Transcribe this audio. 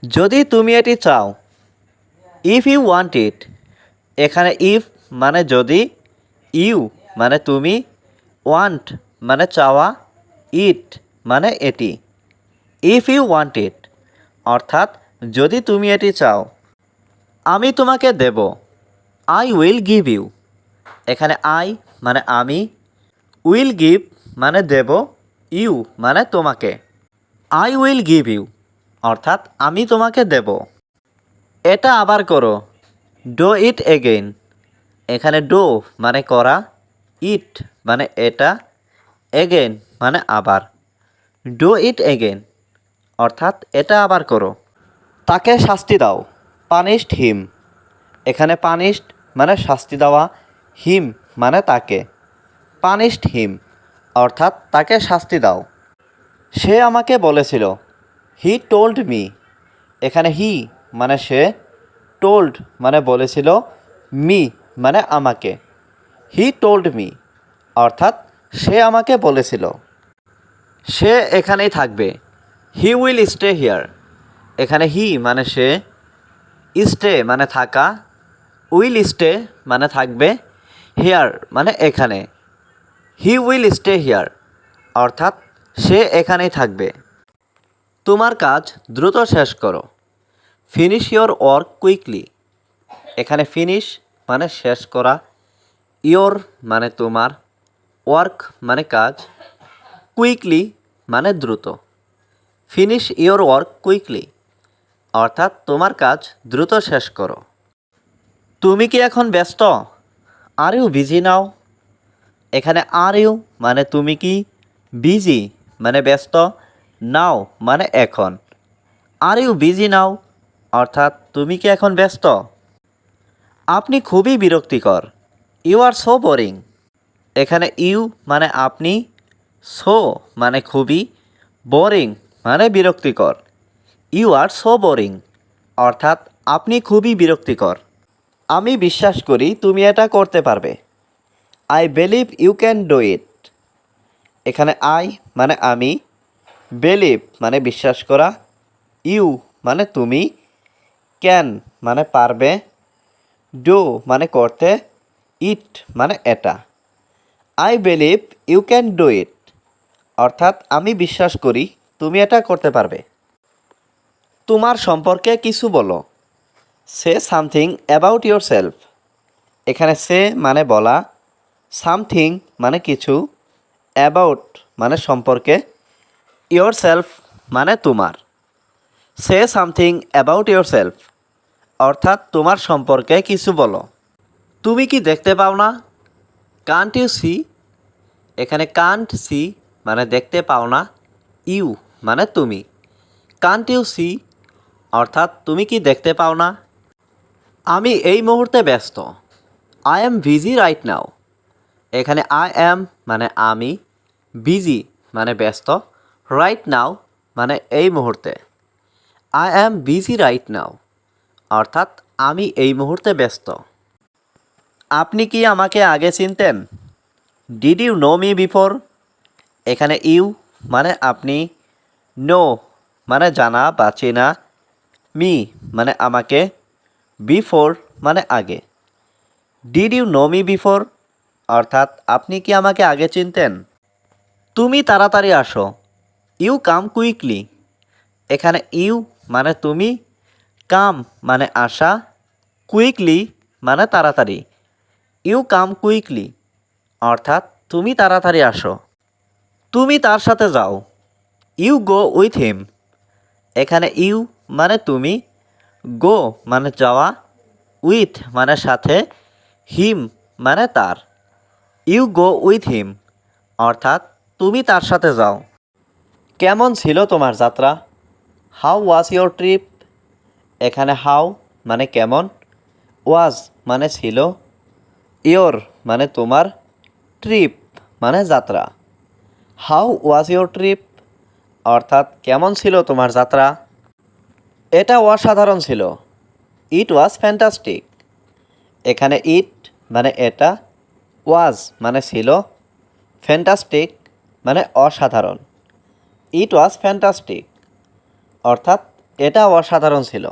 যদি তুমি এটি চাও, ইফ ইউ ওয়ান্ট ইট। এখানে ইফ মানে যদি, ইউ মানে তুমি, ওয়ান্ট মানে চাওয়া, ইট মানে এটি। ইফ ইউ ওয়ান্ট ইট অর্থাৎ যদি তুমি এটি চাও। আমি তোমাকে দেব, আই উইল গিভ ইউ। এখানে আই মানে আমি, উইল গিভ মানে দেব, ইউ মানে তোমাকে। আই উইল গিভ ইউ অর্থাৎ আমি তোমাকে দেব। এটা আবার করো, ডো ইট এগেইন। এখানে ডো মানে করা, ইট মানে এটা, এগেইন মানে আবার। ডো ইট এগেইন অর্থাৎ এটা আবার করো। তাকে শাস্তি দাও, পানিশড হিম। এখানে পানিশড মানে শাস্তি দেওয়া, হিম মানে তাকে। পানিশড হিম অর্থাৎ তাকে শাস্তি দাও। সে আমাকে বলেছিল, হি টোল্ড মি। এখানে হি মানে সে, টোল্ড মানে বলেছিল, মি মানে আমাকে। হি টোল্ড মি অর্থাৎ সে আমাকে বলেছিল। সে এখানেই থাকবে, হি উইল স্টে হিয়ার। এখানে হি মানে সে, স্টে মানে থাকা, উইল স্টে মানে থাকবে, হিয়ার মানে এখানে। হি উইল স্টে হিয়ার অর্থাৎ সে এখানেই থাকবে। তোমার কাজ দ্রুত শেষ করো, ফিনিশ ইয়োর ওয়ার্ক কুইকলি। এখানে ফিনিশ মানে শেষ করা, ইয়োর মানে তোমার, ওয়ার্ক মানে কাজ, কুইকলি মানে দ্রুত। ফিনিশ ইয়োর ওয়ার্ক কুইকলি অর্থাৎ তোমার কাজ দ্রুত শেষ করো। তুমি কি এখন ব্যস্ত? Are you busy now. এখানে আর ইউ মানে তুমি কি, বিজি মানে ব্যস্ত, নাও মানে এখন। আর ইউ বিজি নাও অর্থাৎ তুমি কি এখন ব্যস্ত? আপনি খুবই বিরক্তিকর, ইউ আর সো বোরিং। এখানে ইউ মানে আপনি, সো মানে খুবই, বোরিং মানে বিরক্তিকর। ইউ আর সো বোরিং অর্থাৎ আপনি খুবই বিরক্তিকর। আমি বিশ্বাস করি তুমি এটা করতে পারবে, I believe you can do it. এখানে আই মানে আমি, বিলিভ মানে বিশ্বাস করা, ইউ মানে তুমি, ক্যান মানে পারবে, ডু মানে করতে, ইট মানে এটা। I believe you can do it অর্থাৎ আমি বিশ্বাস করি তুমি এটা করতে পারবে। তোমার সম্পর্কে কিছু বলো, say something about your self. এখানে সে মানে বলা, সামথিং মানে কিছু, অ্যাবাউট মানে সম্পর্কে, ইয়োর সেলফ মানে তোমার। Say something about your self অর্থাৎ তোমার সম্পর্কে কিছু বলো। তুমি কি দেখতে পাও না? Can't you see. এখানে কান্ট সি মানে দেখতে পাও না, ইউ মানে তুমি। কান্ট ইউ সি অর্থাৎ তুমি কি দেখতে পাও না? আমি এই মুহূর্তে ব্যস্ত, আই অ্যাম বিজি রাইট নাও। এখানে আই অ্যাম মানে আমি, বিজি মানে ব্যস্ত, রাইট নাও মানে এই মুহূর্তে। I am busy right now অর্থাৎ আমি এই মুহূর্তে ব্যস্ত। আপনি কি আমাকে আগে চিনতেন? Did you know me before. এখানে ইউ মানে আপনি, নো মানে জানা বা চেনা, মি মানে আমাকে, বিফোর মানে আগে। Did you know me before অর্থাৎ আপনি কি আমাকে আগে চিনতেন? তুমি তাড়াতাড়ি আসো, ইউ কাম কুইকলি। এখানে ইউ মানে তুমি, কাম মানে আসা, কুইকলি মানে তাড়াতাড়ি। ইউ কাম কুইকলি অর্থাৎ তুমি তাড়াতাড়ি আসো। তুমি তার সাথে যাও, ইউ গো উইথ হিম। এখানে ইউ মানে তুমি, গো মানে যাওয়া, উইথ মানে সাথে, হিম মানে তার। ইউ গো উইথ হিম অর্থাৎ তুমি তার সাথে যাও। কেমন ছিল তোমার যাত্রা? How was your trip. এখানে হাউ মানে কেমন, ওয়াজ মানে ছিল, ইয়োর মানে তোমার, ট্রিপ মানে যাত্রা। হাউ ওয়াজ ইয়োর ট্রিপ অর্থাৎ কেমন ছিল তোমার যাত্রা? এটা অসাধারণ ছিল, ইট ওয়াজ ফ্যান্টাস্টিক। এখানে ইট মানে এটা, ওয়াজ মানে ছিল, ফ্যান্টাস্টিক মানে অসাধারণ। ইট ওয়াজ ফ্যান্টাস্টিক অর্থাৎ এটা অসাধারণ ছিল।